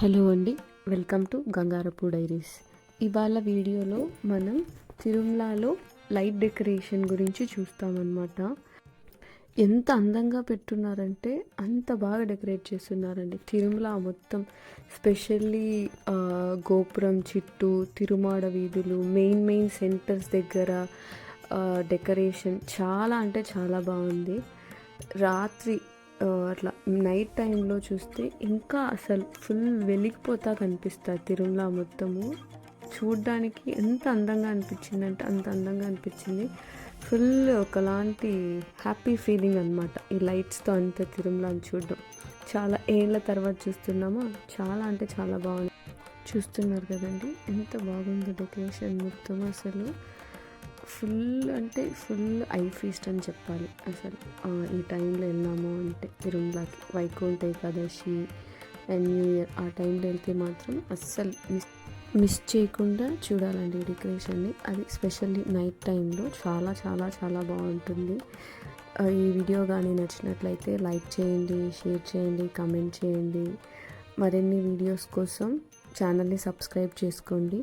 Hello అండి, welcome to Gangarapu diaries. ఇవాళ వీడియోలో మనం తిరుమలలో లైట్ డెకరేషన్ గురించి చూస్తామన్నమాట. ఎంత అందంగా పెట్టున్నారంటే అంత బాగా డెకరేట్ చేస్తున్నారండి తిరుమల మొత్తం. స్పెషల్లీ గోపురం చుట్టూ, తిరుమాడ వీధులు, మెయిన్ సెంటర్స్ దగ్గర డెకరేషన్ చాలా అంటే చాలా బాగుంది. రాత్రి అట్లా నైట్ టైంలో చూస్తే ఇంకా అసలు ఫుల్ వెలిగిపోతా కనిపిస్తుంది తిరుమల మొత్తము. చూడ్డానికి ఎంత అందంగా అనిపించిందంటే అంత అందంగా అనిపించింది. ఫుల్ ఒకలాంటి హ్యాపీ ఫీలింగ్ అనమాట ఈ లైట్స్తో అంత తిరుమలని చూడడం. చాలా ఏళ్ళ తర్వాత చూస్తున్నామా, చాలా అంటే చాలా బాగుంది. చూస్తున్నారు కదండి ఎంత బాగుందో డెకరేషన్ మొత్తం. అసలు ఫుల్ అంటే ఫుల్ ఐ ఫీస్ట్ అని చెప్పాలి. అసలు ఈ టైంలో వెళ్ళాము అంటే తిరుమలకి, Vaikuntha Ekadashi and new year ఆ టైంలో వెళ్తే మాత్రం అస్సలు మిస్ చేయకుండా చూడాలండి ఈ డెకరేషన్ని. అది స్పెషల్లీ నైట్ టైంలో చాలా చాలా చాలా బాగుంటుంది. ఈ వీడియో కానీ నచ్చినట్లయితే లైక్ చేయండి, షేర్ చేయండి, కమెంట్ చేయండి. మరిన్ని వీడియోస్ కోసం ఛానల్ని సబ్స్క్రైబ్ చేసుకోండి.